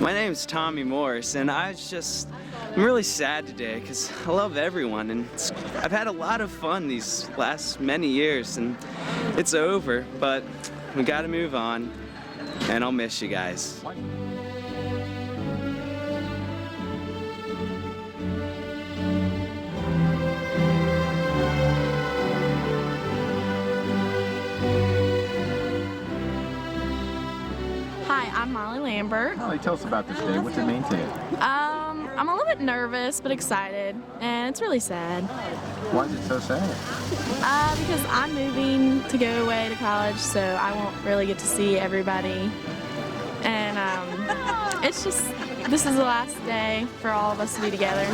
My name's Tommy Morris, and I'm really sad today because I love everyone, and I've had a lot of fun these last many years, and it's over, but we gotta move on, and I'll miss you guys. Hi, I'm Molly Lambert. Molly, tell us about this day. What's it mean to you? I'm a little bit nervous, but excited, and it's really sad. Why is it so sad? Because I'm moving to go away to college, so I won't really get to see everybody. And it's just, this is the last day for all of us to be together.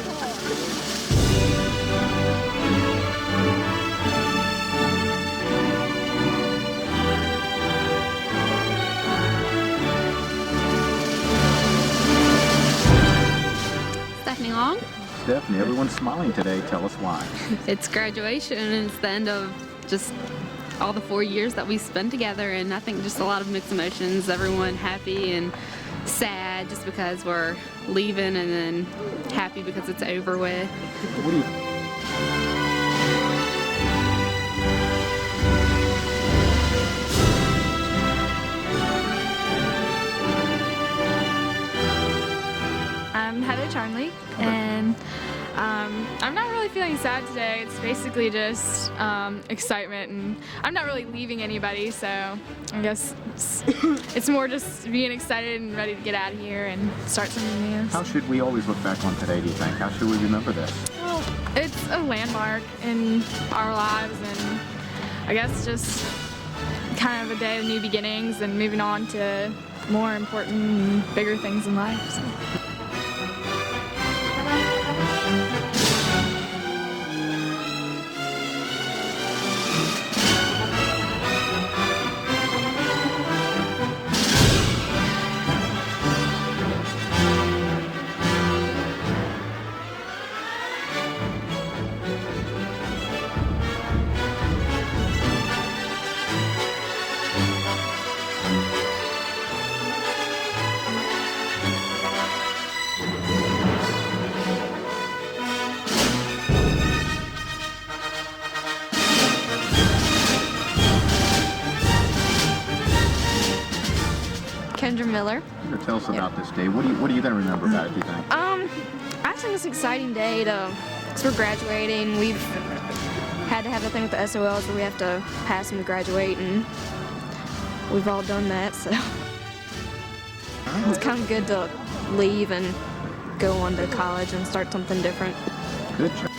Long. Stephanie, everyone's smiling today. Tell us why. It's graduation, and it's the end of just all the 4 years that we spent together, and I think just a lot of mixed emotions. Everyone happy and sad just because we're leaving, and then happy because it's over with. What do you Charlie, and I'm not really feeling sad today. It's basically just excitement, and I'm not really leaving anybody, so I guess it's more just being excited and ready to get out of here and start something new. How should we always look back on today, do you think? How should we remember this? Well, it's a landmark in our lives, and I guess just kind of a day of new beginnings and moving on to more important and bigger things in life. So. Kendra Miller. Tell us about this day. What are you going to remember about it, do you think? I think it's an exciting day because we're graduating. We've had to have the thing with the SOLs where we have to pass them to graduate, and we've all done that, so it's kind of good to leave and go on to college and start something different. Good job.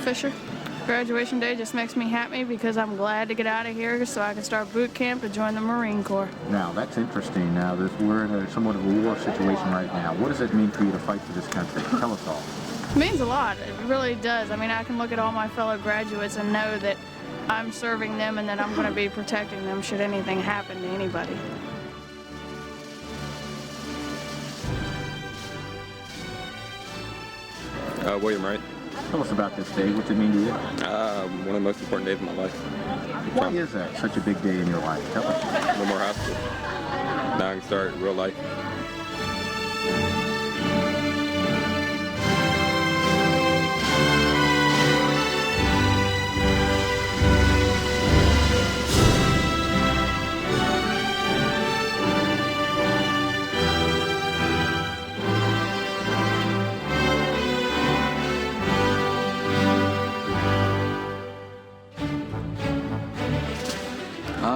Fisher. Graduation day just makes me happy because I'm glad to get out of here so I can start boot camp to join the Marine Corps. Now, that's interesting. Now, we're in somewhat of a war situation right now. What does it mean for you to fight for this country? Tell us all. It means a lot. It really does. I mean, I can look at all my fellow graduates and know that I'm serving them and that I'm going to be protecting them should anything happen to anybody. William Wright. Tell us about this day. What's it mean to you? One of the most important days of my life. Why is that such a big day in your life? Tell us. No more high school. Now I can start real life.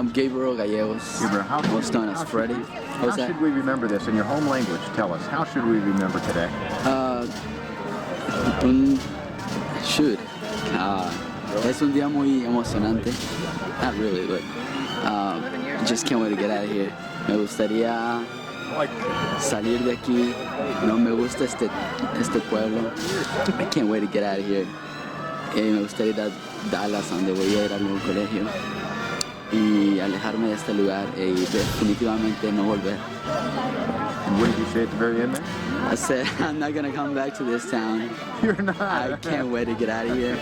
Gabriel Gallegos, Gabriel, how also known as Freddy. How should we remember this in your home language? Tell us, how should we remember today? Should. Es un día muy emocionante. Not really, but just can't wait to get out of here. Me gustaría salir de aquí. No me gusta este pueblo. I can't wait to get out of here. Me gustaría ir a Dallas, donde voy a ir al nuevo colegio. Y alejarme de este lugar y definitivamente no volver. And what did you say at the very end there? I said, I'm not gonna come back to this town. You're not. I can't wait to get out of here.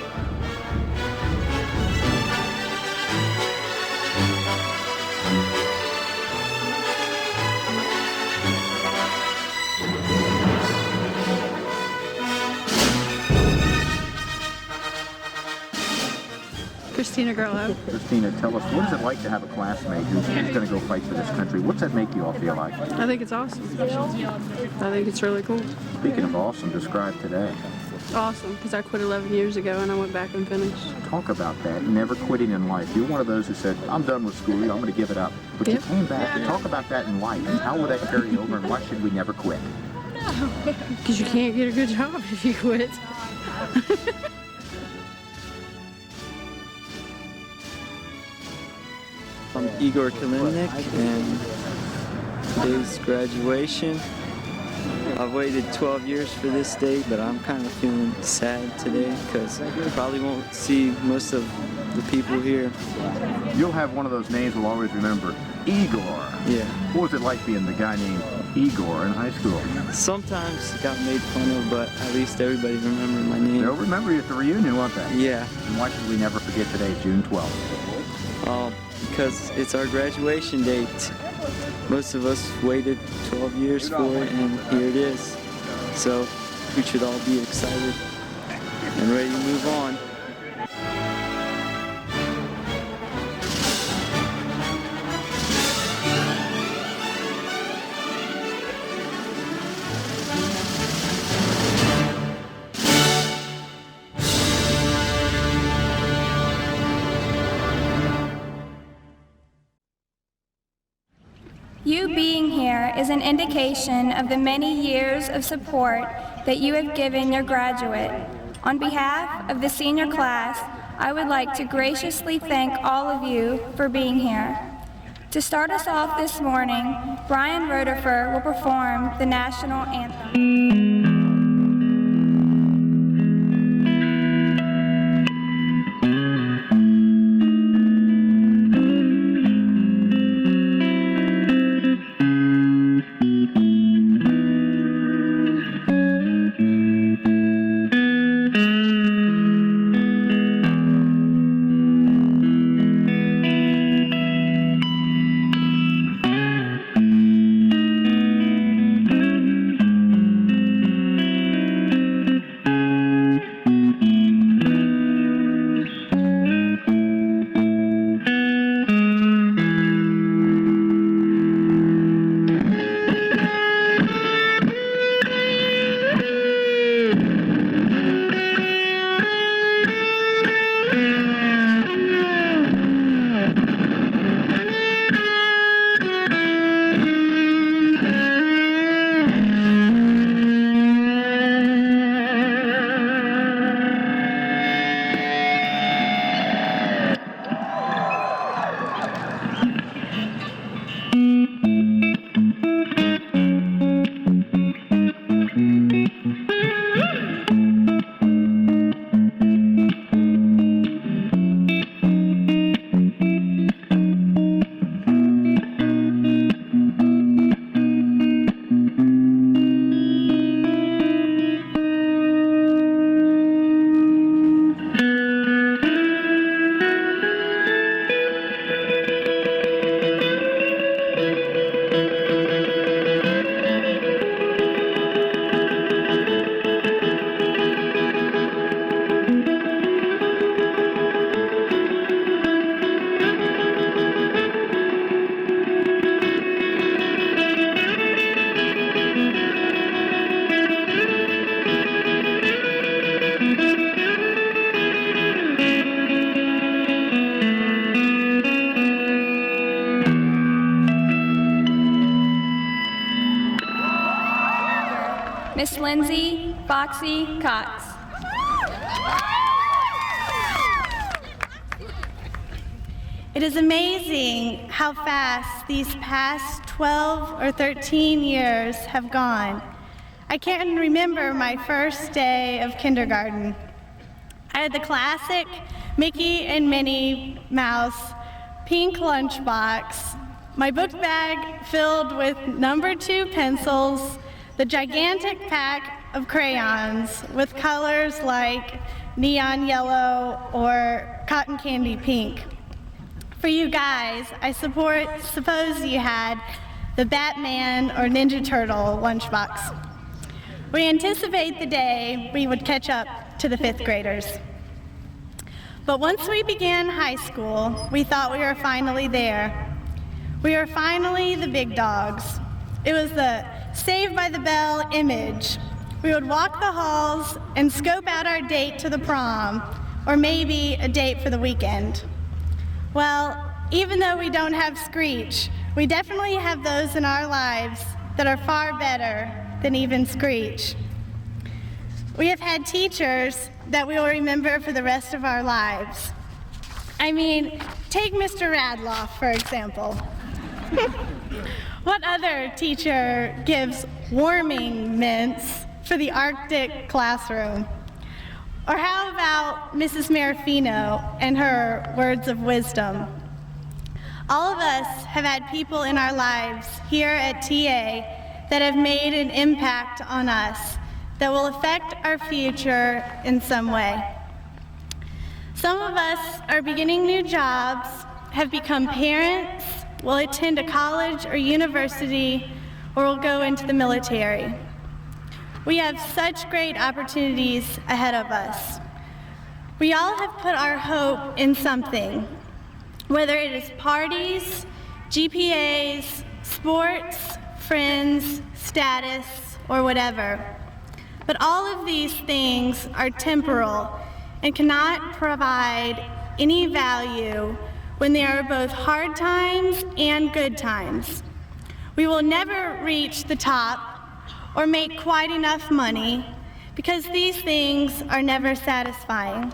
Christina Gurlow. Christina, tell us, what is it like to have a classmate who's going to go fight for this country? What's that make you all feel like? I think it's awesome. I think it's really cool. Speaking of awesome, describe today. Awesome, because I quit 11 years ago and I went back and finished. Talk about that, never quitting in life. You're one of those who said, I'm done with school, I'm going to give it up. But you came back. Talk about that in life. And how will that carry over, and why should we never quit? Because you can't get a good job if you quit. I'm Igor Kalimnik, and today's graduation. I've waited 12 years for this day, but I'm kind of feeling sad today because I probably won't see most of the people here. You'll have one of those names we'll always remember, Igor. Yeah. What was it like being the guy named Igor in high school? Sometimes it got made fun of, but at least everybody remembered my name. They'll remember you at the reunion, won't they? Yeah. And why should we never forget today, June 12th? Because it's our graduation date. Most of us waited 12 years for it, and here it is. So we should all be excited and ready to move on. You being here is an indication of the many years of support that you have given your graduate. On behalf of the senior class, I would like to graciously thank all of you for being here. To start us off this morning, Brian Roedifer will perform the national anthem. Lindsay Foxy Cox. It is amazing how fast these past 12 or 13 years have gone. I can't remember my first day of kindergarten. I had the classic Mickey and Minnie Mouse pink lunchbox, my book bag filled with number 2 pencils, the gigantic pack of crayons with colors like neon yellow or cotton candy pink. For you guys, I suppose you had the Batman or Ninja Turtle lunchbox. We anticipate the day we would catch up to the 5th graders. But once we began high school, we thought we were finally there. We were finally the big dogs. It was the Saved by the Bell image. We would walk the halls and scope out our date to the prom, or maybe a date for the weekend. Well, even though we don't have Screech, we definitely have those in our lives that are far better than even Screech. We have had teachers that we will remember for the rest of our lives. I mean, take Mr. Radloff, for example. What other teacher gives warming mints for the Arctic classroom? Or how about Mrs. Marafino and her words of wisdom? All of us have had people in our lives here at TA that have made an impact on us that will affect our future in some way. Some of us are beginning new jobs, have become parents, will attend a college or university, or will go into the military. We have such great opportunities ahead of us. We all have put our hope in something, whether it is parties, GPAs, sports, friends, status, or whatever. But all of these things are temporal and cannot provide any value when there are both hard times and good times. We will never reach the top or make quite enough money because these things are never satisfying.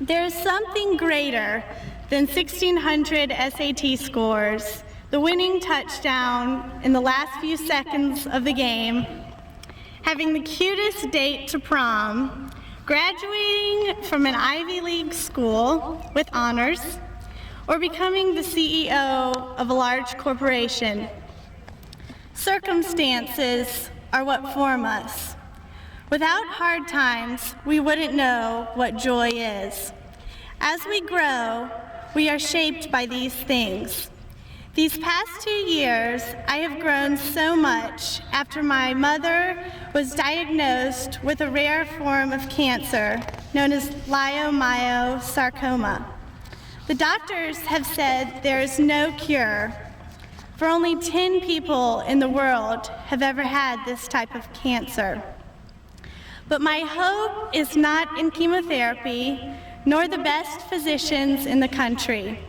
There is something greater than 1,600 SAT scores, the winning touchdown in the last few seconds of the game, having the cutest date to prom, graduating from an Ivy League school with honors, or becoming the CEO of a large corporation. Circumstances are what form us. Without hard times, we wouldn't know what joy is. As we grow, we are shaped by these things. These past 2 years, I have grown so much after my mother was diagnosed with a rare form of cancer known as leiomyosarcoma. The doctors have said there is no cure. For only 10 people in the world have ever had this type of cancer. But my hope is not in chemotherapy, nor the best physicians in the country.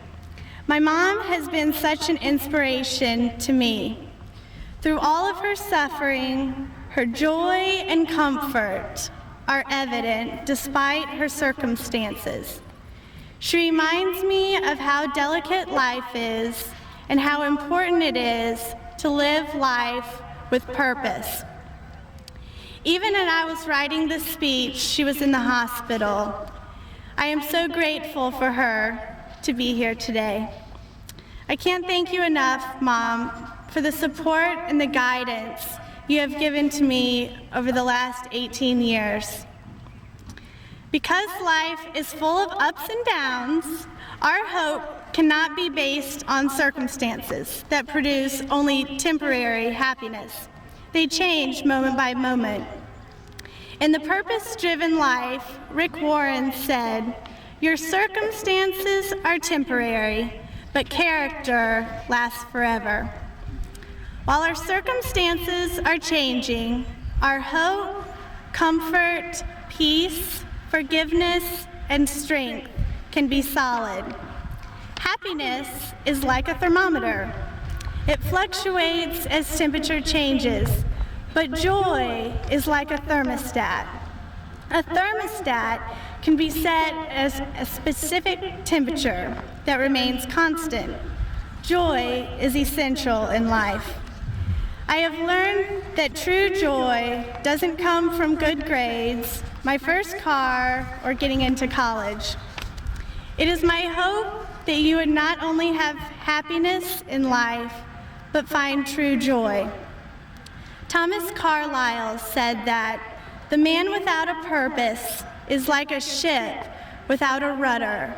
My mom has been such an inspiration to me. Through all of her suffering, her joy and comfort are evident despite her circumstances. She reminds me of how delicate life is and how important it is to live life with purpose. Even as I was writing this speech, she was in the hospital. I am so grateful for her to be here today. I can't thank you enough, Mom, for the support and the guidance you have given to me over the last 18 years. Because life is full of ups and downs, our hope cannot be based on circumstances that produce only temporary happiness. They change moment by moment. In The Purpose-Driven Life, Rick Warren said, "Your circumstances are temporary, but character lasts forever." While our circumstances are changing, our hope, comfort, peace, forgiveness, and strength can be solid. Happiness is like a thermometer. It fluctuates as temperature changes, But joy is like a thermostat. A thermostat can be set as a specific temperature that remains constant. Joy is essential in life. I have learned that true joy doesn't come from good grades, my first car, or getting into college. It is my hope that you would not only have happiness in life, but find true joy. Thomas Carlyle said that the man without a purpose is like a ship without a rudder,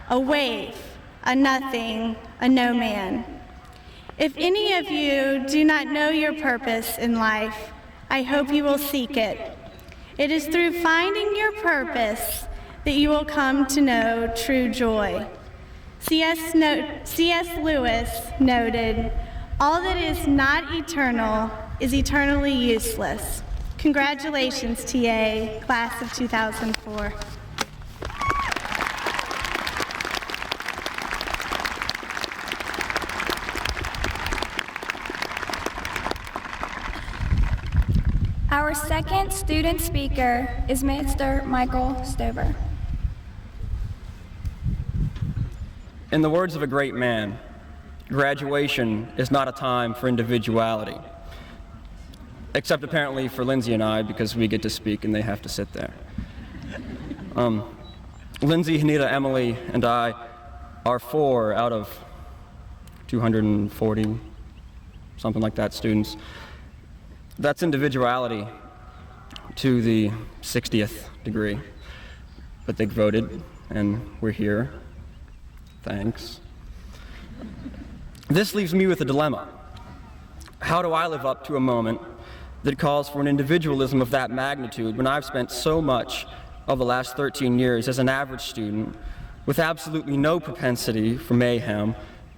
a waif, a nothing, a no man. If any of you do not know your purpose in life, I hope you will seek it. It is through finding your purpose that you will come to know true joy. C.S. Lewis noted, "All that is not eternal is eternally useless." Congratulations, TA, class of 2004. Our second student speaker is Mr. Michael Stover. In the words of a great man, graduation is not a time for individuality. Except apparently for Lindsay and I, because we get to speak and they have to sit there. Lindsay, Hanita, Emily, and I are 4 out of 240, something like that, students. That's individuality to the 60th degree. But they voted, and we're here. Thanks. This leaves me with a dilemma. How do I live up to a moment that calls for an individualism of that magnitude when I've spent so much of the last 13 years as an average student with absolutely no propensity for mayhem,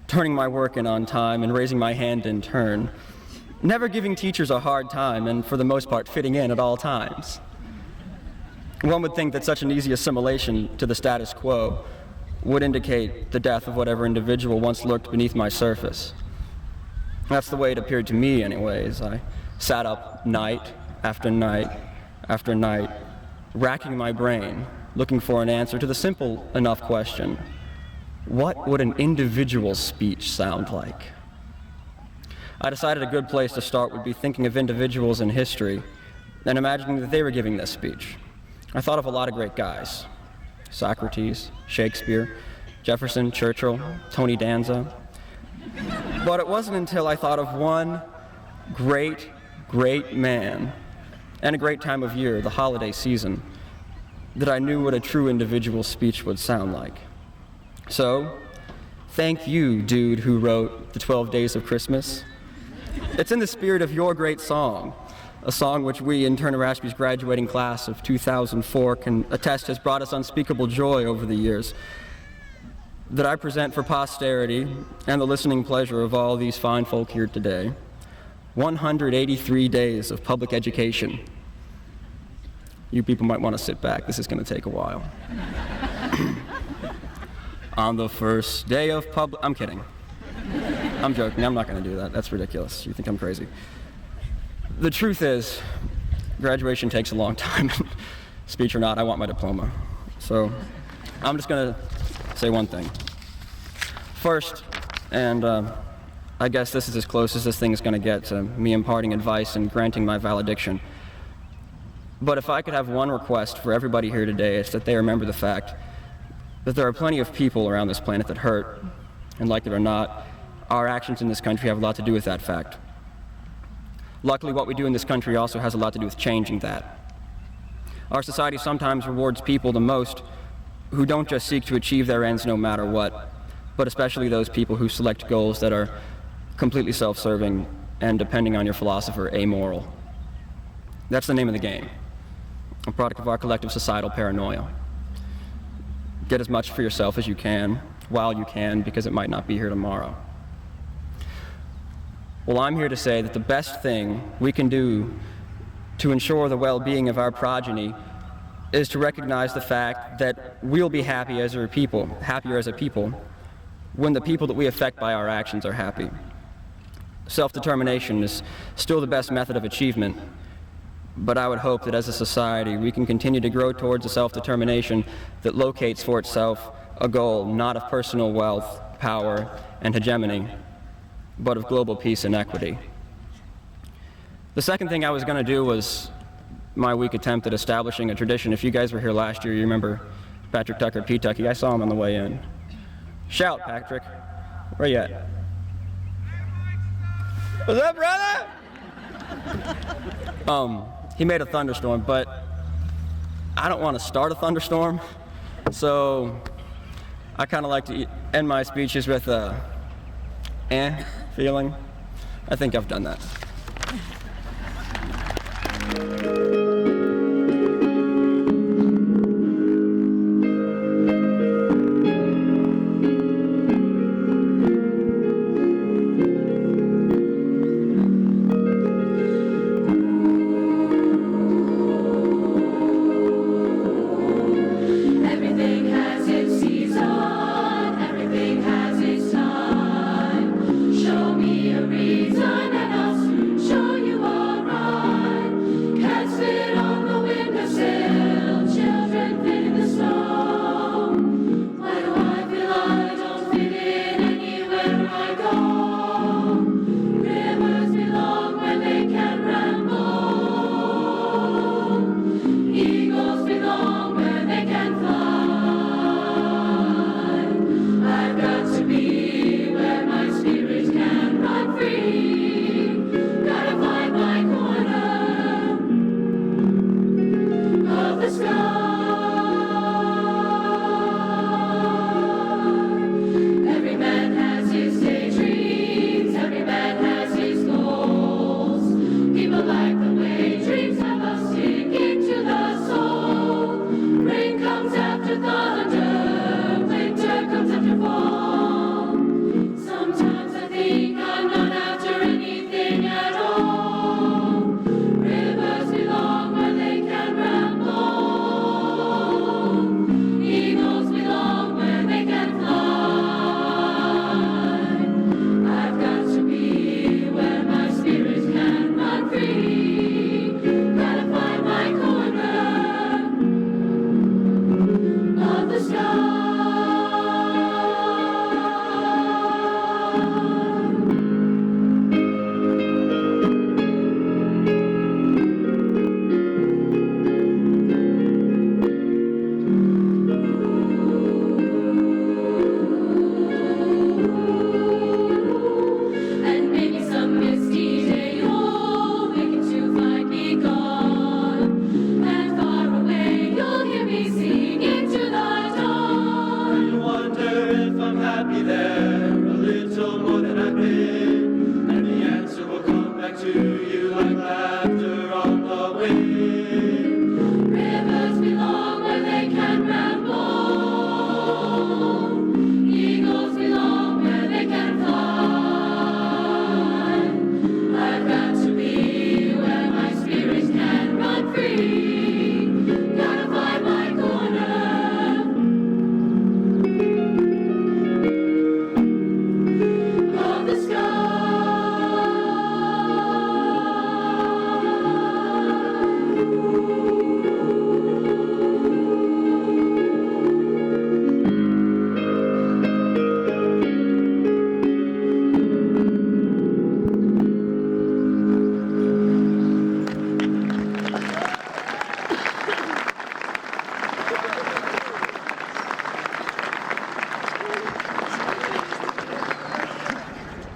turning my work in on time and raising my hand in turn, never giving teachers a hard time and for the most part fitting in at all times? One would think that such an easy assimilation to the status quo would indicate the death of whatever individual once lurked beneath my surface. That's the way it appeared to me anyways. I sat up night after night after night, racking my brain, looking for an answer to the simple enough question, what would an individual speech sound like? I decided a good place to start would be thinking of individuals in history and imagining that they were giving this speech. I thought of a lot of great guys: Socrates, Shakespeare, Jefferson, Churchill, Tony Danza. But it wasn't until I thought of one great man and a great time of year, the holiday season, that I knew what a true individual speech would sound like. So, thank you, dude who wrote the 12 Days of Christmas. It's in the spirit of your great song, a song which we in Turner Ashby's graduating class of 2004 can attest has brought us unspeakable joy over the years, that I present for posterity and the listening pleasure of all these fine folk here today. 183 days of public education. You people might want to sit back. This is going to take a while. On the first day of I'm kidding. I'm joking. I'm not going to do that. That's ridiculous. You think I'm crazy. The truth is, graduation takes a long time. Speech or not, I want my diploma. So I'm just going to say one thing. First, and I guess this is as close as this thing is going to get to me imparting advice and granting my valediction. But if I could have one request for everybody here today, it's that they remember the fact that there are plenty of people around this planet that hurt, and like it or not, our actions in this country have a lot to do with that fact. Luckily, what we do in this country also has a lot to do with changing that. Our society sometimes rewards people the most who don't just seek to achieve their ends no matter what, but especially those people who select goals that are completely self-serving and, depending on your philosopher, amoral. That's the name of the game, a product of our collective societal paranoia. Get as much for yourself as you can, while you can, because it might not be here tomorrow. Well, I'm here to say that the best thing we can do to ensure the well-being of our progeny is to recognize the fact that we'll be happier as a people, when the people that we affect by our actions are happy. Self-determination is still the best method of achievement, but I would hope that as a society we can continue to grow towards a self-determination that locates for itself a goal not of personal wealth, power, and hegemony, but of global peace and equity. The second thing I was going to do was my weak attempt at establishing a tradition. If you guys were here last year, you remember Patrick Tucker, P. Tucky. I saw him on the way in. Shout, Patrick. Where you at? What's up, brother? He made a thunderstorm, but I don't want to start a thunderstorm, so I kind of like to end my speeches with a feeling. I think I've done that.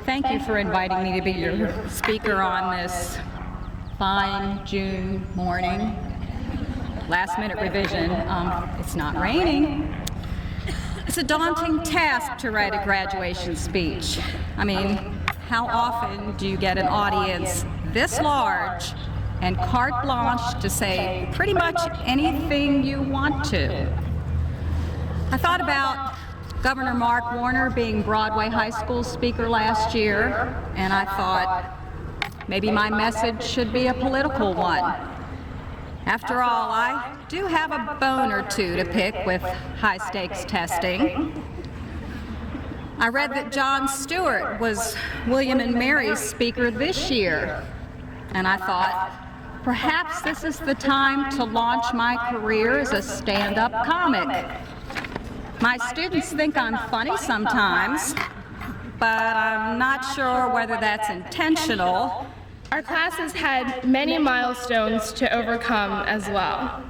Thank you for inviting me to be your speaker on this fine June morning. Last minute revision. It's not raining. It's a daunting task to write a graduation speech. I mean, how often do you get an audience this large and carte blanche to say pretty much anything you want to? I thought about Governor Mark Warner being Broadway High School speaker last year, and I thought maybe my message should be a political one. After all, I do have a bone or two to pick with high-stakes testing. I read that John Stewart was William and Mary's speaker this year, and I thought, perhaps this is the time to launch my career as a stand-up comic. My students think I'm funny sometimes, but I'm not sure whether that's intentional. Our class has had many milestones to overcome as well,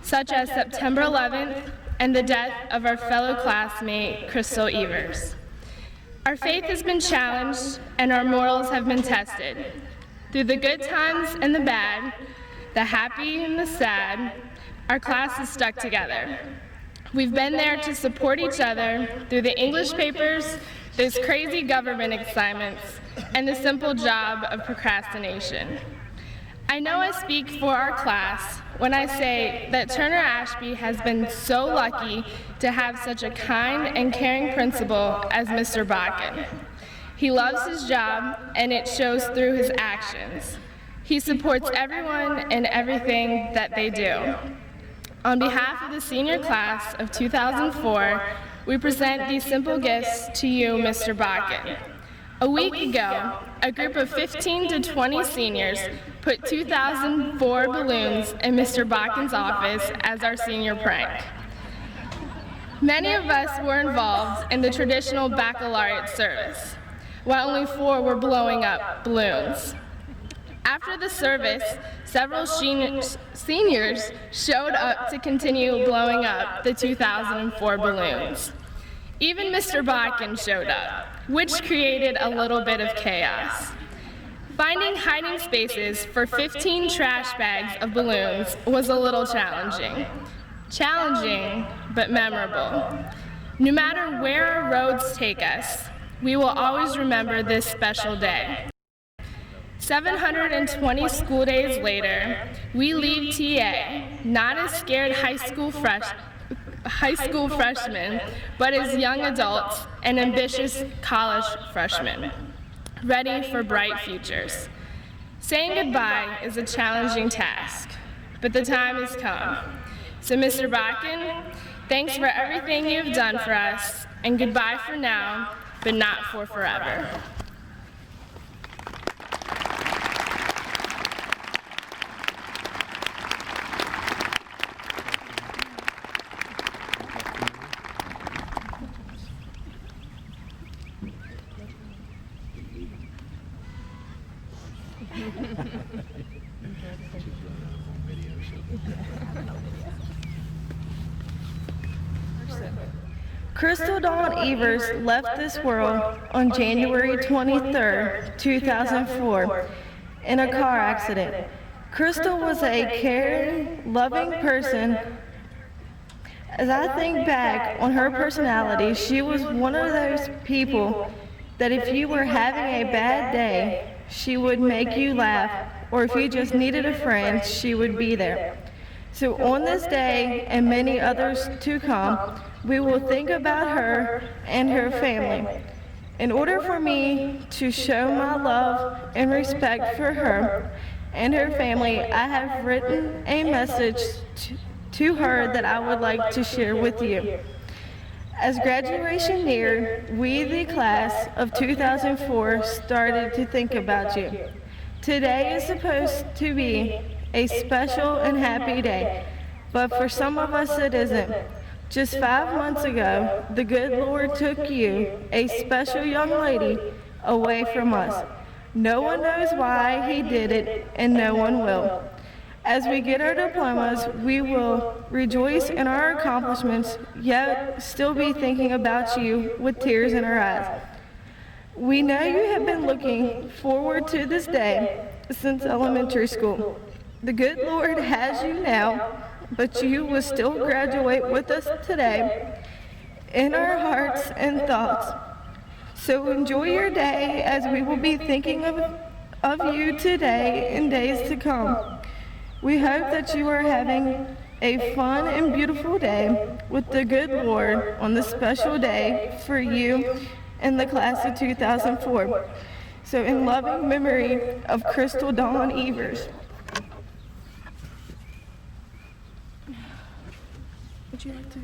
such as September 11th and the death of our fellow classmate, Crystal Evers. Our faith has been challenged and our morals have been tested. Through the good times and the bad, the happy and the sad, our class has stuck together. We've been there to support each other through the English papers, those crazy government assignments, and the simple job of procrastination. I know I speak for our class when I say that Turner Ashby has been so lucky to have such a kind and caring principal as Mr. Bakken. He loves his job, and it shows through his actions. He supports everyone and everything that they do. On behalf of the senior class of 2004, we present these simple gifts to you, Mr. Bakken. A week ago, a group of 15 to 20 seniors put 2004 balloons in Mr. Bakken's office as our senior prank. Many of us were involved in the traditional baccalaureate service, while only 4 were blowing up balloons. After the service, several seniors showed up to continue blowing up the 2004 balloons. Even Mr. Bakken showed up, which created a little bit of chaos. Finding hiding spaces for 15 trash bags of balloons was a little challenging. Challenging, but memorable. No matter where our roads take us, we will always remember this special day. 720 school days later, we leave TA, not as scared high school freshmen, but as young adults and ambitious college freshmen, ready for bright futures. Saying goodbye is a challenging task, but the time has come. So Mr. Bakken, thanks for everything you've done for us, and goodbye for now, but not for forever. Crystal Dawn Evers left this world on January 23, 2004, in a car accident. Crystal was a caring, loving person. As I think back on her personality, she was one of those people that if you were having a bad day, she would make you laugh, or if you just needed a friend, she would be there. So on this day, and many others to come, we will think about her and her family. In order for me to show my love and respect for her and her family, I have written a message to her that I would like to share with you. As graduation neared, we, the class of 2004, started to think about you. Today is supposed to be a special and happy day, but for some of us it isn't. Just 5 months ago, the good Lord took you, a special young lady, away from us. No one knows why he did it, and no one will. As we get our diplomas, we will rejoice in our accomplishments, yet still be thinking about you with tears in our eyes. We know you have been looking forward to this day since elementary school. The good Lord has you now, but you will still graduate with us today in our hearts and thoughts. So enjoy your day as we will be thinking of you today and days to come. We hope that you are having a fun and beautiful day with the good Lord on this special day for you and the class of 2004. So in loving memory of Crystal Dawn Evers. Would you like to?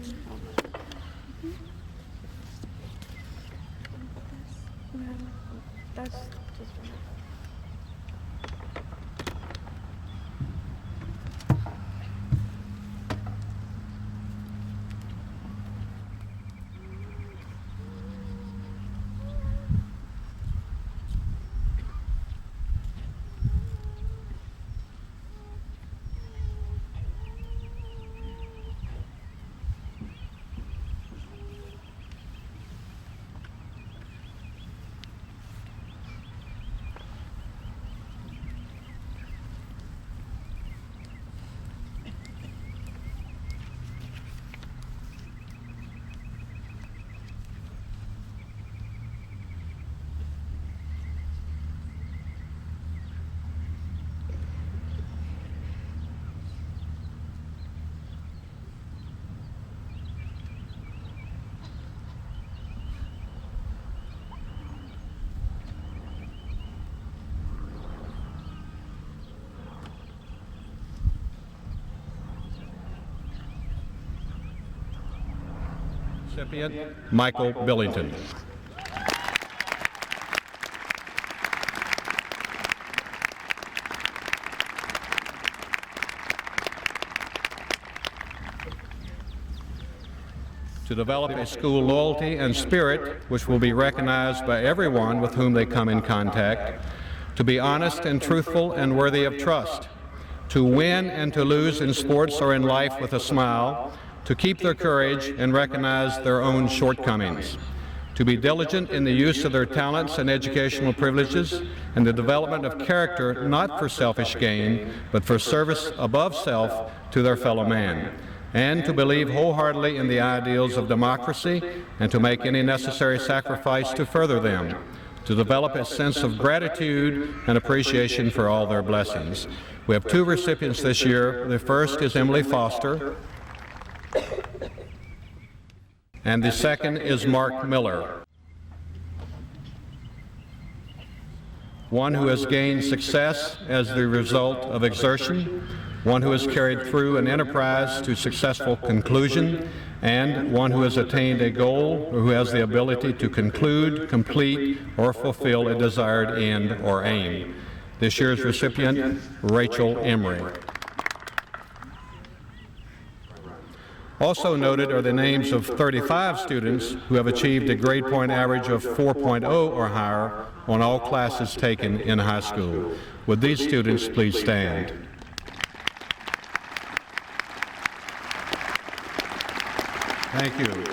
That's just. Recipient, Michael Billington. To develop a school loyalty and spirit which will be recognized by everyone with whom they come in contact, to be honest and truthful and worthy of trust, to win and to lose in sports or in life with a smile, to keep their courage and recognize their own shortcomings, to be diligent in the use of their talents and educational privileges and the development of character not for selfish gain, but for service above self to their fellow man, and to believe wholeheartedly in the ideals of democracy and to make any necessary sacrifice to further them, to develop a sense of gratitude and appreciation for all their blessings. We have two recipients this year. The first is Emily Foster, and the second is Mark Miller, one who has gained success as the result of exertion, one who has carried through an enterprise to successful conclusion, and one who has attained a goal or who has the ability to conclude, complete, or fulfill a desired end or aim. This year's recipient, Rachel Emery. Also noted are the names of 35 students who have achieved a grade point average of 4.0 or higher on all classes taken in high school. Would these students please stand? Thank you.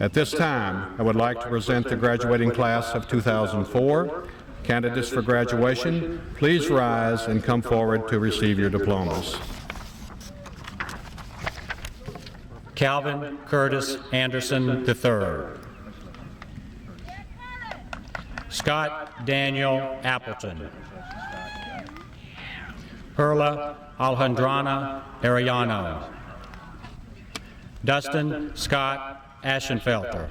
At this time, I would like to present the graduating class of 2004. Candidates for graduation, please rise and come forward to receive your diplomas. Calvin Curtis Anderson III. Scott Daniel Appleton. Perla Alejandrina Arellano. Dustin Scott Ashenfelter.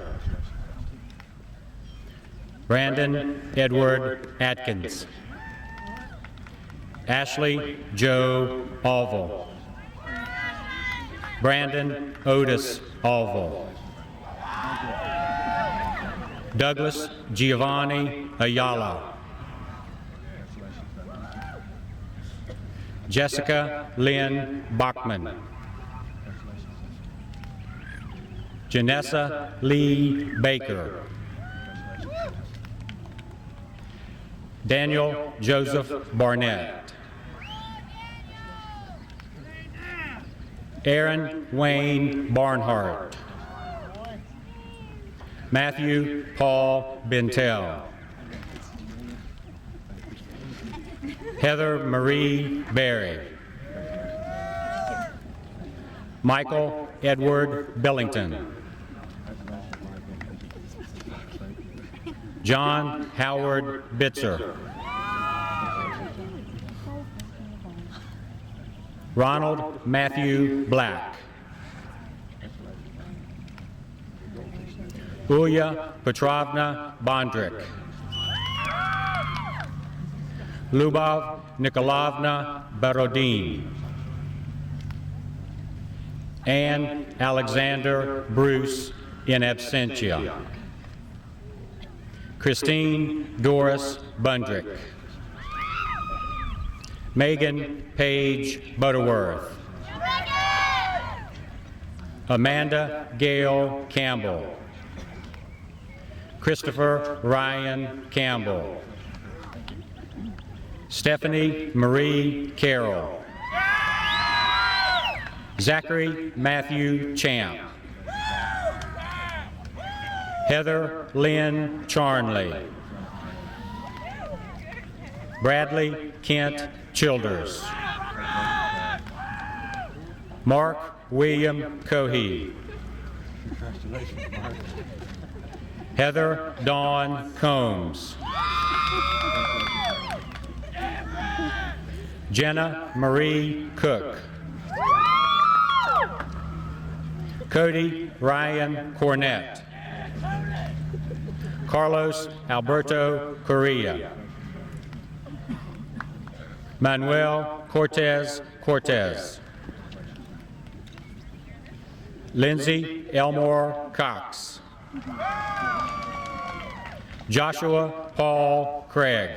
Brandon Edward Atkins. Ashley Joe Alville. Brandon Otis Alville. Douglas Giovanni Ayala. Jessica Lynn Bachman. Janessa Lee Baker. Daniel Joseph Barnett. Aaron Wayne Barnhart. Matthew Paul Bentel. Heather Marie Berry. Michael Edward Billington. John Howard Bitzer. Ronald Matthew Black. Ulya Petrovna Bondrik. Lubov Nikolaevna Borodin. Anne Alexander Bruce in absentia. Christine Doris Bundrick. Megan Paige Butterworth. Amanda Gail Campbell. Christopher Ryan Campbell. Stephanie Marie Carroll. Zachary Matthew Champ. Heather Lynn Charnley. Bradley Kent Childers. Mark William Cohey. Heather Dawn Combs. Jenna Marie Cook. Cody Ryan Cornett. Carlos Alberto Correa. Manuel Cortez Cortez. Lindsay Elmore Cox. Joshua Paul Craig.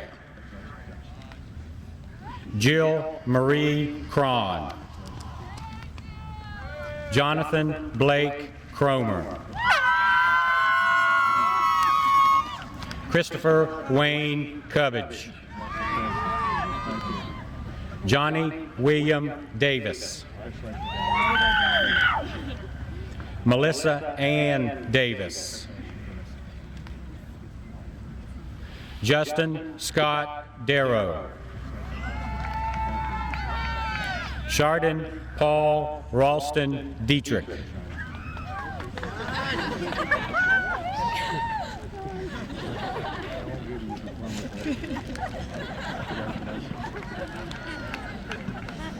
Jill Marie Cron. Jonathan Blake Cromer. Christopher Wayne Cubbage. Johnny William Davis. Melissa Ann Davis. Justin Scott Darrow. Chardon Paul Ralston Dietrich.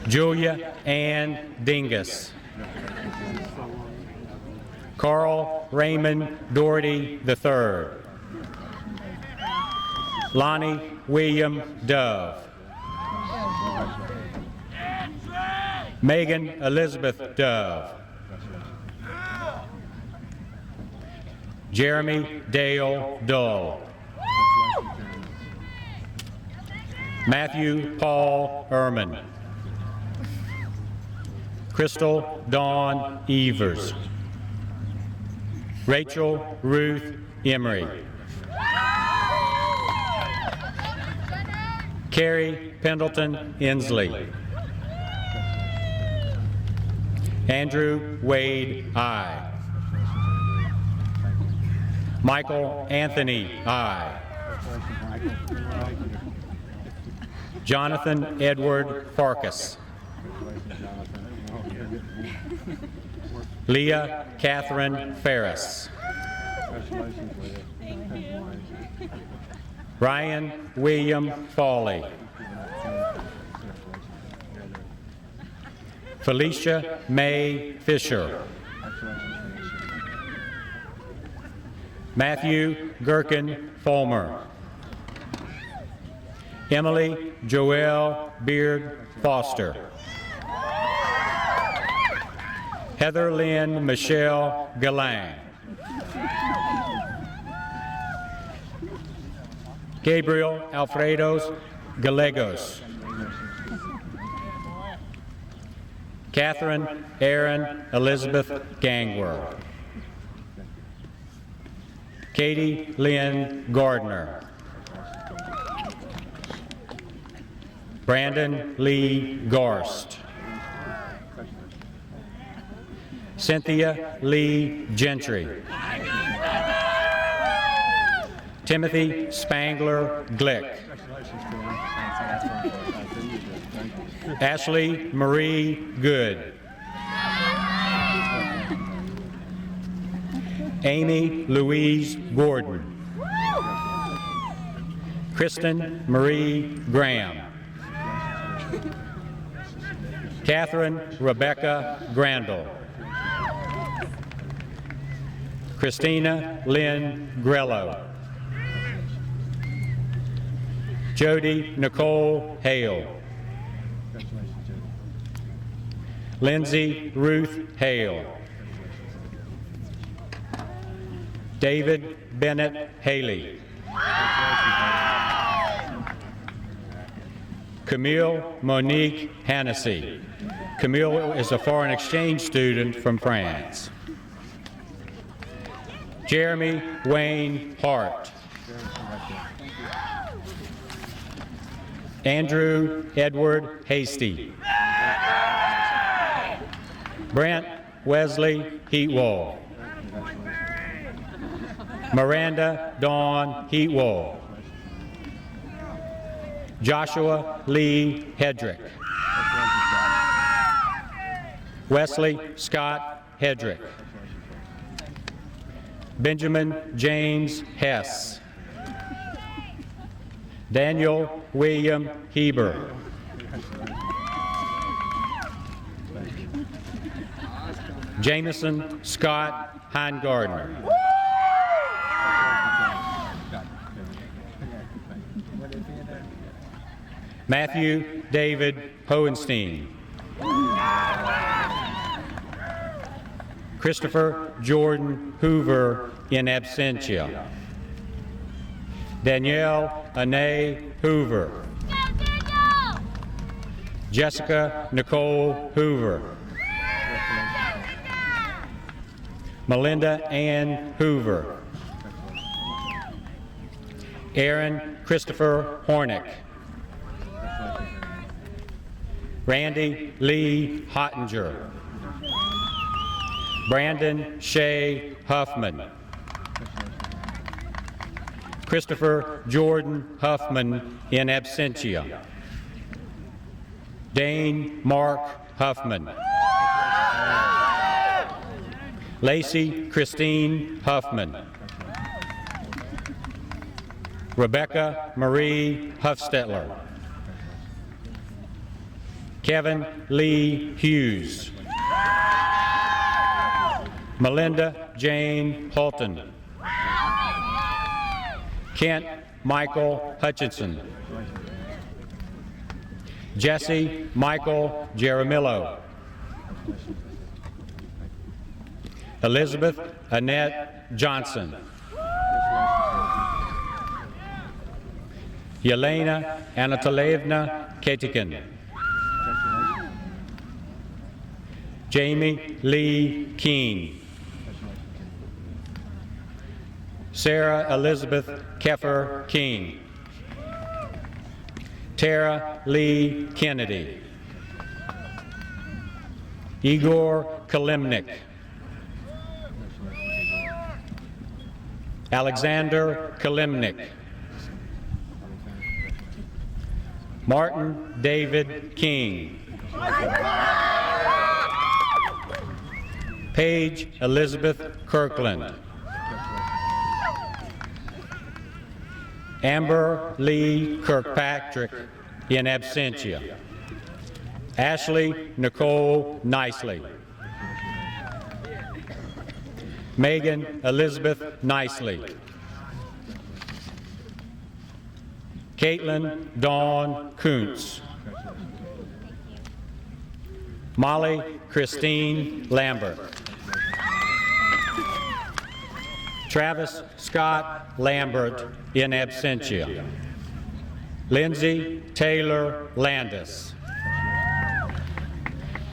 Julia Ann Dingus. Carl Raymond Doherty III. Lonnie William Dove. Megan Elizabeth Dove. Jeremy Dale Dull. Matthew Paul Ehrman. Crystal Dawn Evers. Rachel Ruth Emery. Carrie Pendleton Inslee. Andrew Wade I. Michael Anthony I. Jonathan Edward Farkas. Leah Catherine Ferris. Ryan William Fawley. Felicia May Fisher. Matthew Gherkin Fulmer. Emily Joelle Beard Foster. Heather Lynn Michelle Galang. Gabriel Alfredos Gallegos. Catherine Erin Elizabeth Gangwer. Katie Lynn Gardner. Brandon Lee Garst. Cynthia Lee Gentry. Timothy Spangler Glick. Ashley Marie Good. Amy Louise Gordon. Kristen Marie Graham. Catherine Rebecca Grandel. Christina Lynn Grello. Jody Nicole Hale. Lindsay Ruth Hale. David Bennett Haley. Camille Monique Hennessy. Camille is a foreign exchange student from France. Jeremy Wayne Hart. Andrew Edward Hasty. Brent Wesley Heatwall. Miranda Dawn Heatwall. Joshua Lee Hedrick. Wesley Scott Hedrick. Benjamin James Hess. Daniel William Heber. Jameson Scott Heingardner. Matthew David Hohenstein. Christopher Jordan Hoover in absentia. Danielle Anae Hoover. Jessica Nicole Hoover. Melinda Ann Hoover. Aaron Christopher Hornick. Randy Lee Hottinger. Brandon Shea Huffman. Christopher Jordan Huffman in absentia. Dane Mark Huffman. Lacey Christine Huffman. Rebecca Marie Huffstetler. Kevin Lee Hughes. Melinda Jane Halton. Kent Michael Hutchinson. Jesse Michael Jaramillo. Elizabeth Annette Johnson. Yelena Anatolievna Katikin. Jamie Lee Keene. Sarah Elizabeth Keffer Keene. Tara Lee Kennedy. Igor Kalimnik. Alexander Kalimnik. Martin David King. Paige Elizabeth Kirkland. Amber Lee Kirkpatrick in absentia. Ashley Nicole Nicely. Megan Elizabeth Nicely. Caitlin Dawn Kuntz. Molly Christine Lambert. Travis Scott Lambert in absentia. Lindsay Taylor Landis.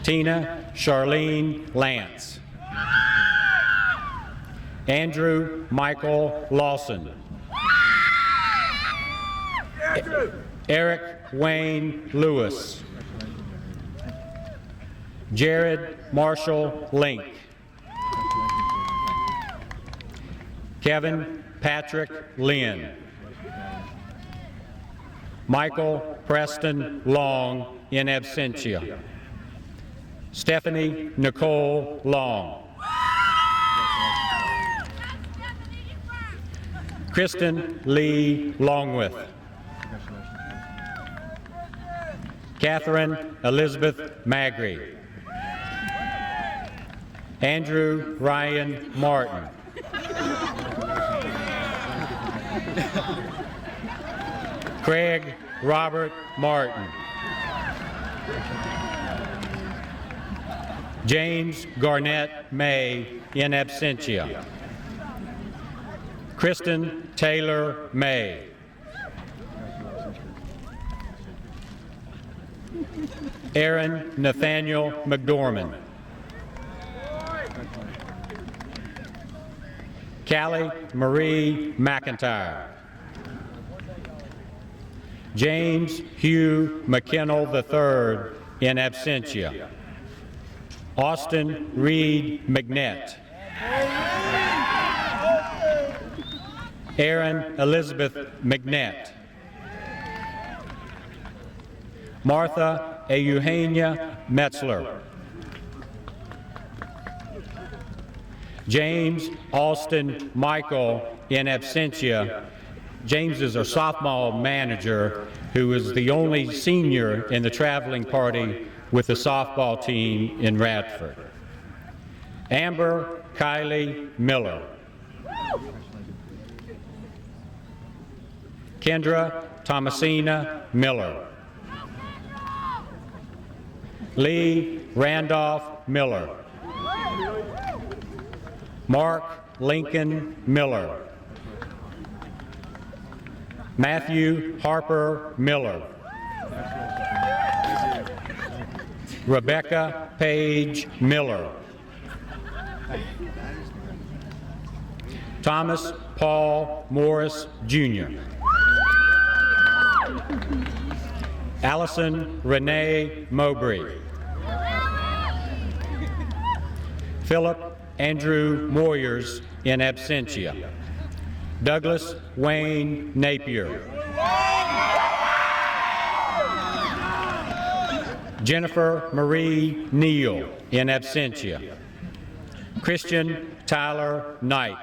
Tina Charlene Lance. Andrew Michael Lawson. Eric Wayne Lewis. Jared Marshall Link. Kevin Patrick Lynn. Michael Preston Long in absentia. Stephanie Nicole Long. Kristen Lee Longwith. Catherine Elizabeth Magri. Andrew Ryan Martin. Craig Robert Martin. James Garnett May in absentia. Kristen Taylor May. Aaron Nathaniel McDormand. Callie Marie McIntyre. James Hugh McKinnell III in absentia. Austin Reed McNett. Erin Elizabeth McNett. Martha Eugenia Metzler. James Austin Michael in absentia. James is our sophomore manager who is the only senior in the traveling party with the softball team in Radford. Amber Kylie Miller. Kendra Thomasina Miller. Lee Randolph Miller. Mark Lincoln Miller. Matthew Harper Miller. Rebecca Page Miller. Thomas Paul Morris Jr. Allison Renee Mowbray. Philip Andrew Moyers in absentia. Douglas Wayne Napier. Jennifer Marie Neal in absentia. Christian Tyler Knight.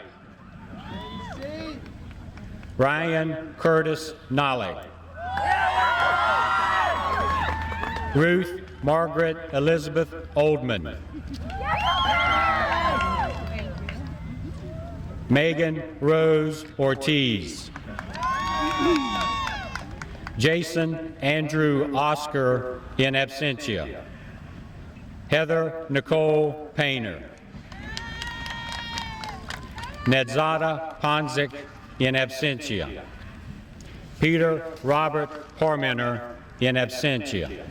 Ryan Curtis Nolly. Ruth Margaret Elizabeth Oldman. Megan Rose Ortiz. Jason Andrew Oscar in absentia. Heather Nicole Painter. Nedzada Ponzik in absentia. Peter Robert Parmenter in absentia.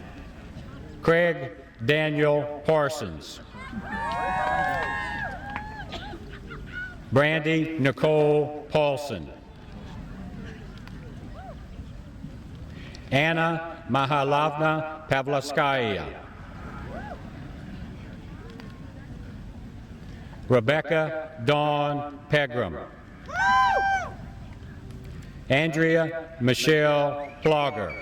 Craig Daniel Parsons. Brandy Nicole Paulson. Anna Mahalavna Pavlovskaya. Rebecca Dawn Pegram. Andrea Michelle Plogger.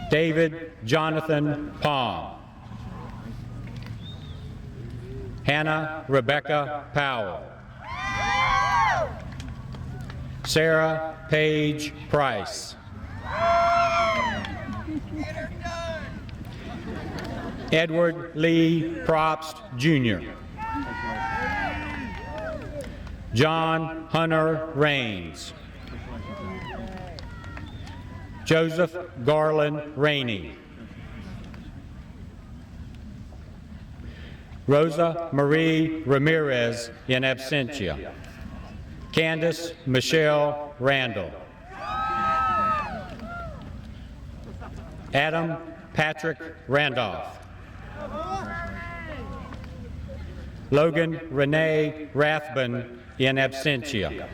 David Jonathan Palm. Hannah Rebecca Powell. Sarah Paige Price. Edward Lee Probst Jr. John Hunter Raines. Joseph Garland Rainey. Rosa Marie Ramirez in absentia. Candace Michelle Randall. Adam Patrick Randolph. Logan Renee Rathbun in absentia.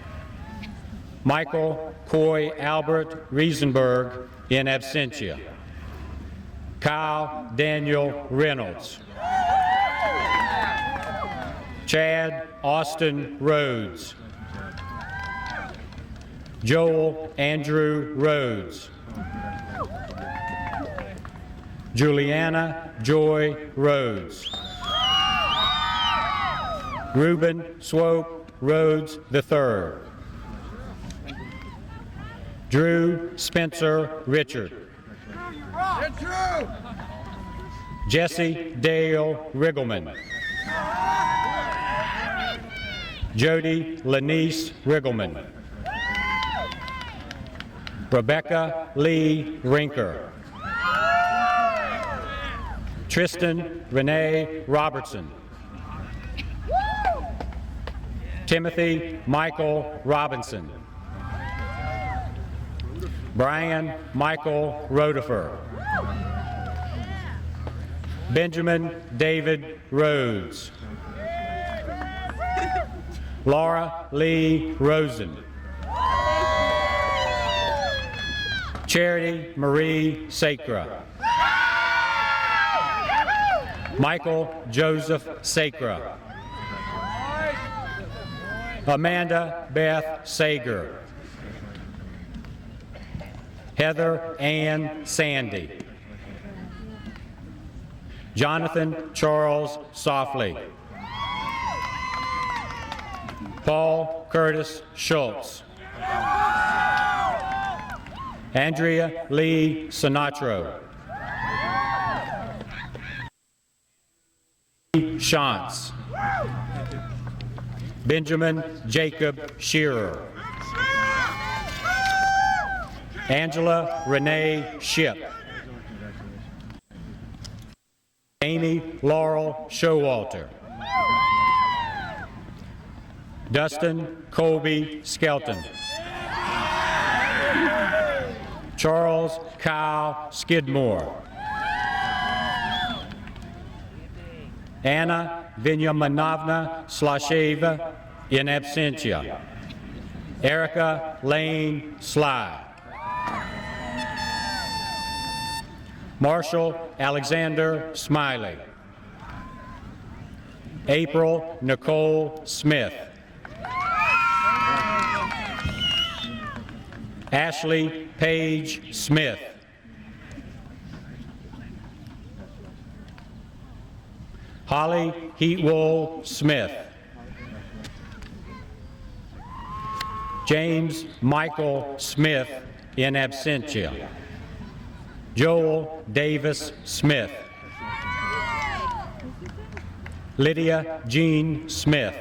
Michael Coy Albert Riesenberg in absentia. Kyle Daniel Reynolds. Chad Austin Rhodes. Joel Andrew Rhodes. Juliana Joy Rhodes. Reuben Swope Rhodes III. Drew Spencer Richard. Jesse Dale Riggleman. Jody Lanice Riggleman. Rebecca Lee Rinker. Tristan Renee Robertson. Timothy Michael Robinson. Brian Michael Rodefer. Benjamin David Rhodes. Laura Lee Rosen. Charity Marie Sacra. Michael Joseph Sacra. Amanda Beth Sager. Heather Ann Sandy. Jonathan Charles Softly. Paul Curtis Schultz. Andrea Lee Sinatro. Shantz. Benjamin Jacob Shearer. Angela Renee Ship. Amy Laurel Showalter. Dustin Colby Skelton. Charles Kyle Skidmore. Anna Vyaminamovna Slasheva in absentia. Erica Lane Sly. Marshall Alexander Smiley. April Nicole Smith. Ashley Paige Smith. Holly Heatwool Smith. James Michael Smith in absentia. Joel Davis Smith. Lydia Jean Smith.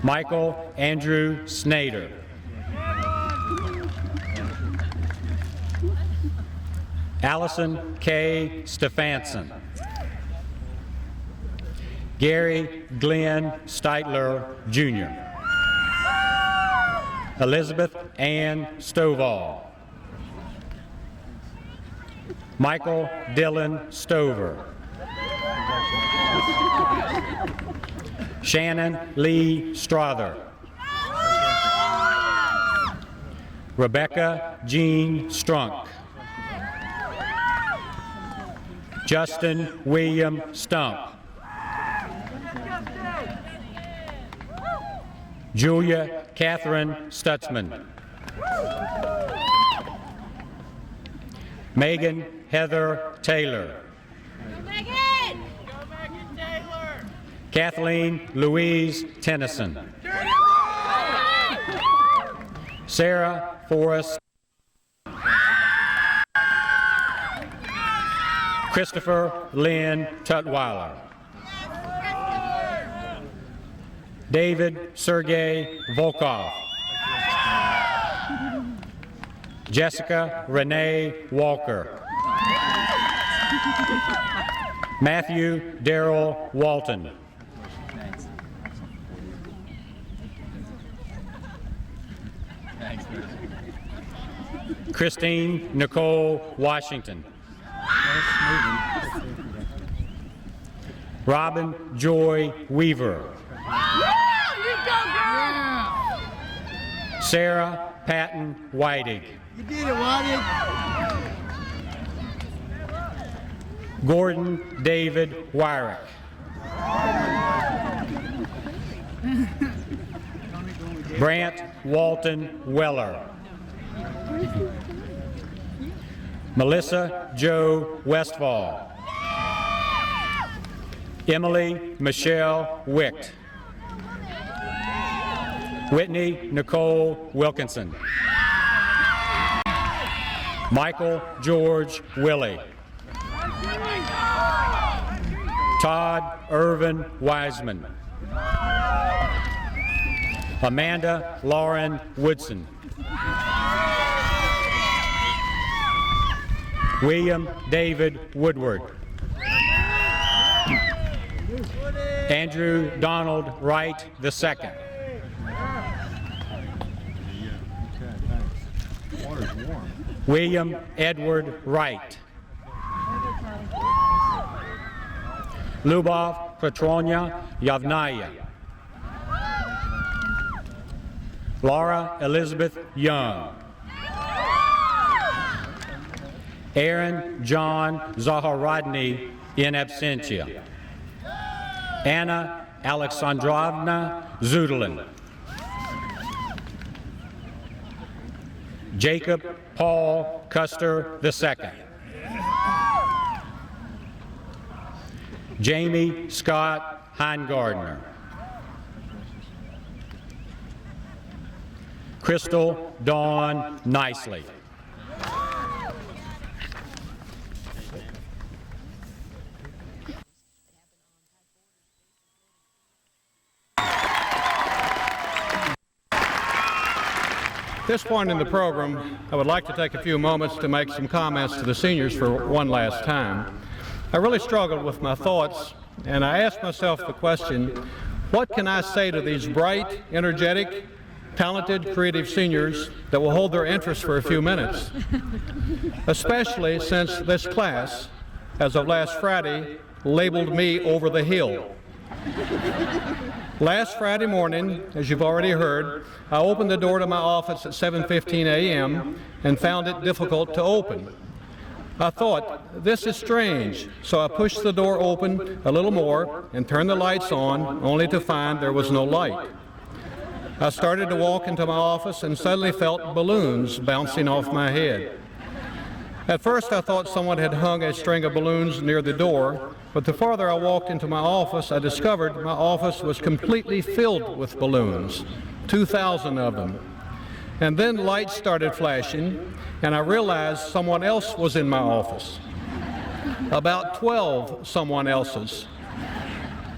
Michael Andrew Snyder. Allison K. Stefanson. Gary Glenn Steitler, Jr. Elizabeth Ann Stovall. Michael Dylan Stover. Shannon Lee Strother. Rebecca Jean Strunk. Justin William Stump. Julia Catherine Stutzman. Megan Heather Taylor. Kathleen Louise Tennyson. Sarah Forrest. Christopher Lynn Tutwiler. David Sergey Volkov. Jessica Renee Walker. Matthew Darrell Walton. Christine Nicole Washington. Robin Joy Weaver. Sarah Patton Whiting. You did it, Whiting. Gordon David Wyrick. Brant Walton Weller. Melissa Jo Westfall. Emily Michelle Wicht. Whitney Nicole Wilkinson. Michael George Willie. Todd Irvin Wiseman. Amanda Lauren Woodson. William David Woodward. Andrew Donald Wright II. William Edward Wright. Lubov Petronia Yavnaya. Laura Elizabeth Young. Aaron John Zaharodny in absentia. Anna Alexandrovna Zudlin. Jacob Paul Custer II. Jamie Scott Heingardner. Crystal Dawn Nicely. At this point in the program, I would like to take a few moments to make some comments to the seniors for one last time. I really struggled with my thoughts, and I asked myself the question, what can I say to these bright, energetic, talented, creative seniors that will hold their interest for a few minutes? Especially since this class, as of last Friday, labeled me over the hill. Last Friday morning, as you've already heard, I opened the door to my office at 7:15 a.m. and found it difficult to open. I thought, this is strange, so I pushed the door open a little more and turned the lights on, only to find there was no light. I started to walk into my office and suddenly felt balloons bouncing off my head. At first I thought someone had hung a string of balloons near the door, but the farther I walked into my office, I discovered my office was completely filled with balloons, 2,000 of them. And then lights started flashing, and I realized someone else was in my office, about 12 someone else's.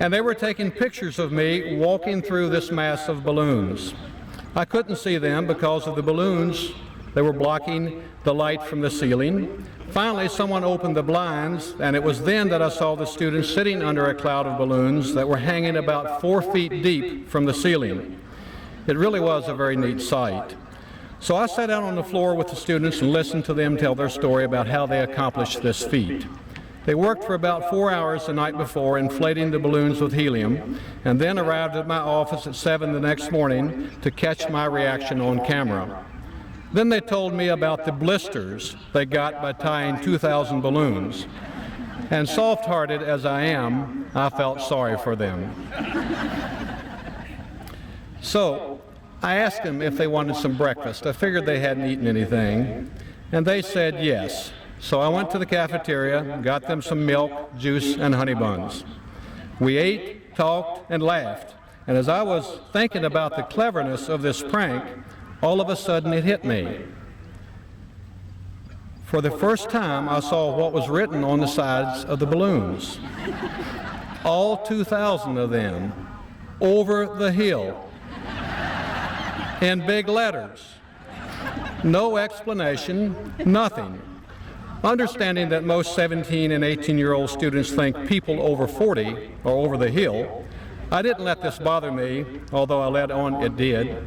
And they were taking pictures of me walking through this mass of balloons. I couldn't see them because of the balloons. They were blocking the light from the ceiling. Finally, someone opened the blinds, and it was then that I saw the students sitting under a cloud of balloons that were hanging about 4 feet deep from the ceiling. It really was a very neat sight. So I sat down on the floor with the students and listened to them tell their story about how they accomplished this feat. They worked for about 4 hours the night before, inflating the balloons with helium, and then arrived at my office at 7 the next morning to catch my reaction on camera. Then they told me about the blisters they got by tying 2,000 balloons. And soft-hearted as I am, I felt sorry for them. So I asked them if they wanted some breakfast. I figured they hadn't eaten anything, and they said yes. So I went to the cafeteria, got them some milk, juice, and honey buns. We ate, talked, and laughed. And as I was thinking about the cleverness of this prank, all of a sudden it hit me. For the first time, I saw what was written on the sides of the balloons. All 2,000 of them, over the hill, in big letters. No explanation, nothing. Understanding that most 17 and 18-year-old students think people over 40 are over the hill, I didn't let this bother me, although I let on it did.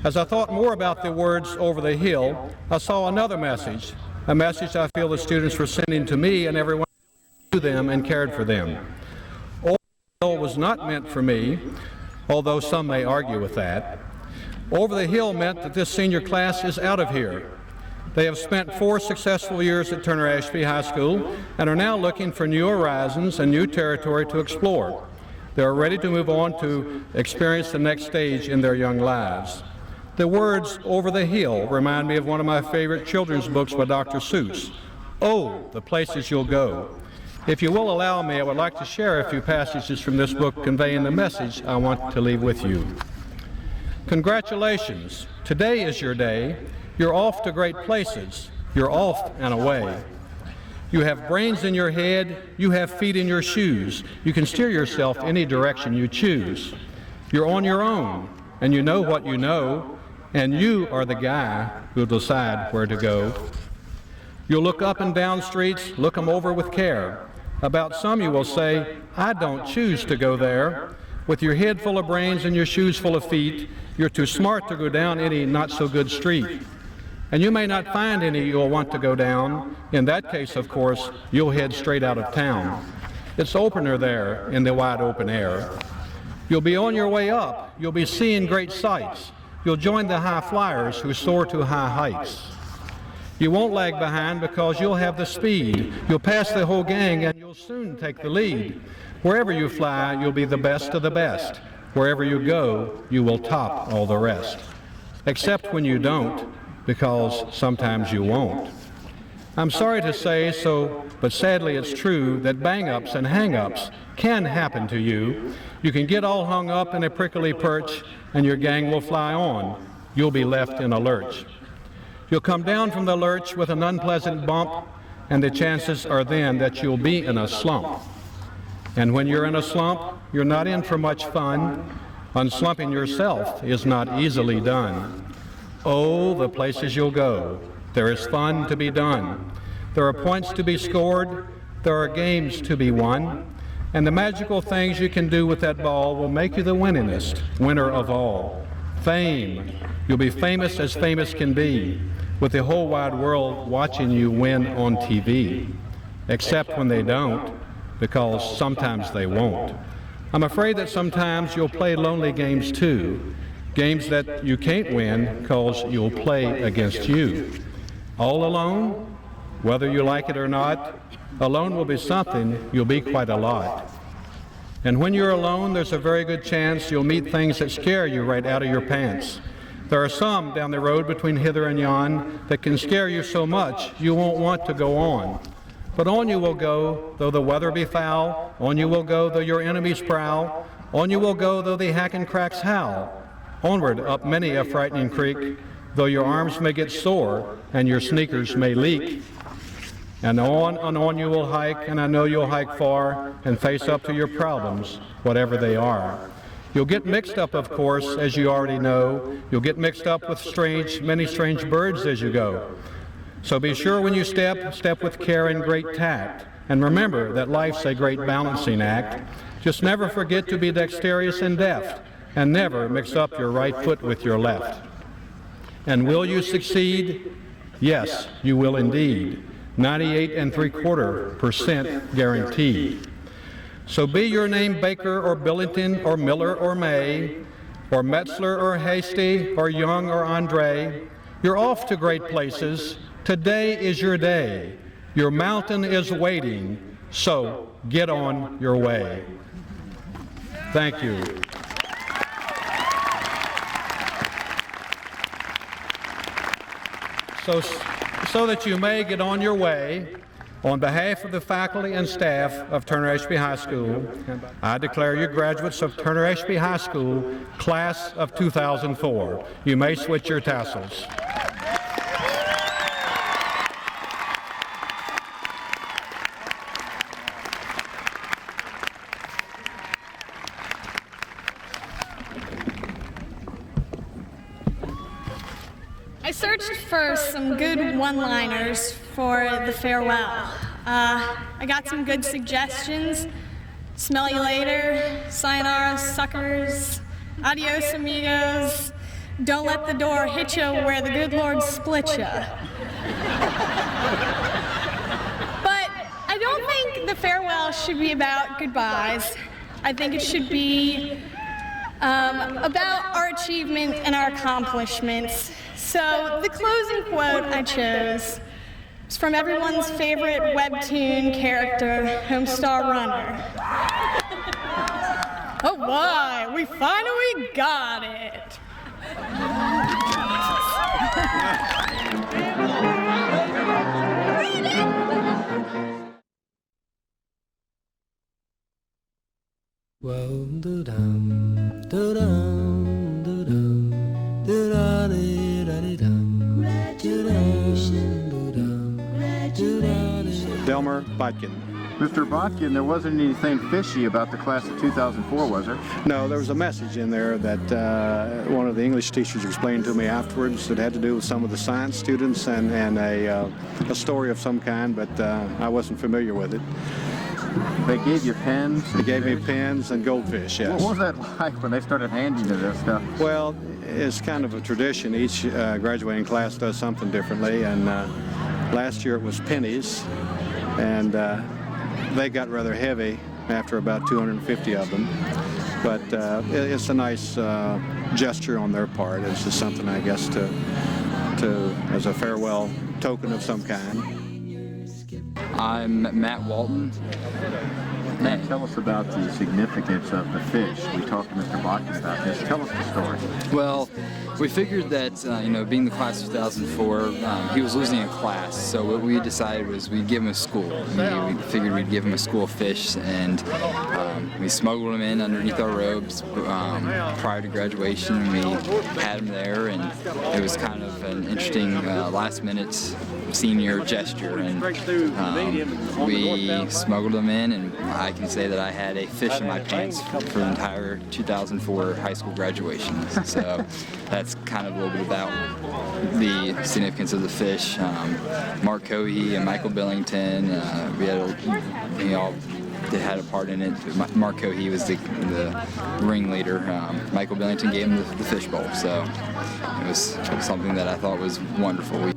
As I thought more about the words over the hill, I saw another message, a message I feel the students were sending to me and everyone who knew them and cared for them. Over the hill was not meant for me, although some may argue with that. Over the hill meant that this senior class is out of here. They have spent 4 successful years at Turner Ashby High School and are now looking for new horizons and new territory to explore. They are ready to move on to experience the next stage in their young lives. The words over the hill remind me of one of my favorite children's books by Dr. Seuss, Oh, the Places You'll Go. If you will allow me, I would like to share a few passages from this book conveying the message I want to leave with you. Congratulations. Today is your day. You're off to great places. You're off and away. You have brains in your head. You have feet in your shoes. You can steer yourself any direction you choose. You're on your own, and you know what you know, and you are the guy who'll decide where to go. You'll look up and down streets, look them over with care, About some you will say, I don't choose to go there. With your head full of brains and your shoes full of feet, you're too smart to go down any not-so-good street. And you may not find any you'll want to go down. In that case, of course, you'll head straight out of town. It's opener there in the wide open air. You'll be on your way up. You'll be seeing great sights. You'll join the high flyers who soar to high heights. You won't lag behind because you'll have the speed. You'll pass the whole gang and you'll soon take the lead. Wherever you fly, you'll be the best of the best. Wherever you go, you will top all the rest. Except when you don't, because sometimes you won't. I'm sorry to say so, but sadly it's true that bang-ups and hang-ups can happen to you. You can get all hung up in a prickly perch and your gang will fly on. You'll be left in a lurch. You'll come down from the lurch with an unpleasant bump, and the chances are then that you'll be in a slump. And when you're in a slump, you're not in for much fun. Unslumping yourself is not easily done. Oh, the places you'll go. There is fun to be done. There are points to be scored. There are games to be won. And the magical things you can do with that ball will make you the winningest winner of all. Fame. You'll be famous as famous can be, with the whole wide world watching you win on TV. Except when they don't, because sometimes they won't. I'm afraid that sometimes you'll play lonely games too. Games that you can't win because you'll play against you. All alone, whether you like it or not, alone will be something, you'll be quite a lot. And when you're alone, there's a very good chance you'll meet things that scare you right out of your pants. There are some down the road between hither and yon that can scare you so much you won't want to go on. But on you will go, though the weather be foul. On you will go, though your enemies prowl. On you will go, though the hack and cracks howl. Onward up many a frightening creek, though your arms may get sore and your sneakers may leak. And on you will hike, and I know you'll hike far and face up to your problems, whatever they are. You'll get mixed up, of course, as you already know. You'll get mixed up with many strange birds as you go. So be sure when you step with care and great tact. And remember that life's a great balancing act. Just never forget to be dexterous and deft, and never mix up your right foot with your left. And will you succeed? Yes, you will indeed. 98.75% guaranteed. So be your name Baker or Billington or Miller or May, or Metzler or Hasty or Young or Andre, you're off to great places. Today is your day. Your mountain is waiting, so get on your way. Thank you. So that you may get on your way, on behalf of the faculty and staff of Turner Ashby High School, I declare you graduates of Turner Ashby High School, class of 2004. You may switch your tassels. I searched for some good one-liners for the farewell. I got some good suggestions. Smell you later, sayonara suckers, adios amigos, don't let the door hit you where the good Lord split you. But I don't think the farewell should be about goodbyes. I think it should be about our achievement and our accomplishments. So the closing quote I chose is from everyone's favorite webtoon character, Homestar Runner. Oh boy, we finally got it. Well, do-dum, do-dum, do-dum, do-da-dee-da-dee-dum, do-dum, do-dum. Delmer Botkin. Mr. Botkin, there wasn't anything fishy about the class of 2004, was there? No, there was a message in there that one of the English teachers explained to me afterwards that had to do with some of the science students and a story of some kind, but I wasn't familiar with it. They gave you pens? They gave me pens and goldfish, yes. What was that like when they started handing you this stuff? Well, it's kind of a tradition. Each graduating class does something differently, and last year it was pennies, and they got rather heavy after about 250 of them. But it's a nice gesture on their part. It's just something, I guess, to as a farewell token of some kind. I'm Matt Walton. Matt, tell us about the significance of the fish. We talked to Mr. Botkin about this. Tell us the story. Well, we figured that, being the class of 2004, he was losing a class, so what we decided was we'd give him a school. We figured we'd give him a school of fish, and we smuggled him in underneath our robes prior to graduation. We had him there, and it was kind of an interesting last-minute senior gesture, and we smuggled him in, and I can say that I had a fish in my pants for the entire 2004 high school graduation. So that's kind of a little bit about the significance of the fish. Mark Cohey and Michael Billington, we all had a part in it. Mark Cohey was the ringleader. Michael Billington gave him the fish bowl, so it was something that I thought was wonderful.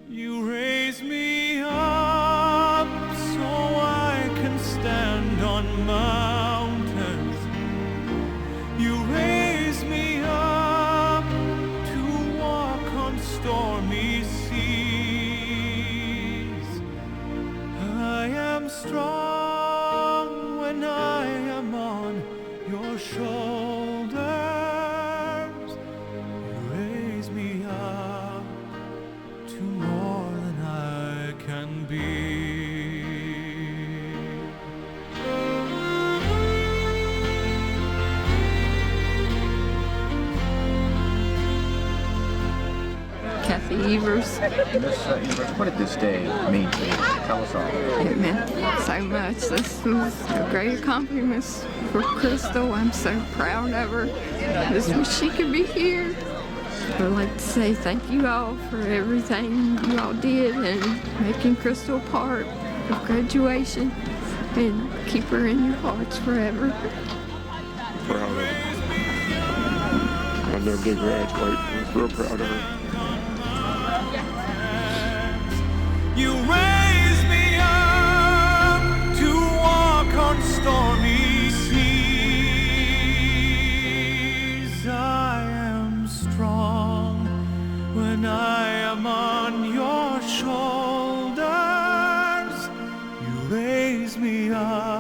You raise me up so I can stand on mountains. You raise me up to walk on stormy seas. I am strong when I am on your shoulders. You raise me up to more than I can be. Kathy Evers. Miss Evers, what did this day mean to you? Tell us all. It meant so much. This was a great accomplishment for Crystal. I'm so proud of her. I just wish she could be here. I'd like to say thank you all for everything you all did and making Crystal part of graduation, and keep her in your hearts forever. Proud of her. I never did graduate. I was real proud of her. You raise me up to walk on stormy seas. I am strong when I am on your shoulders. You raise me up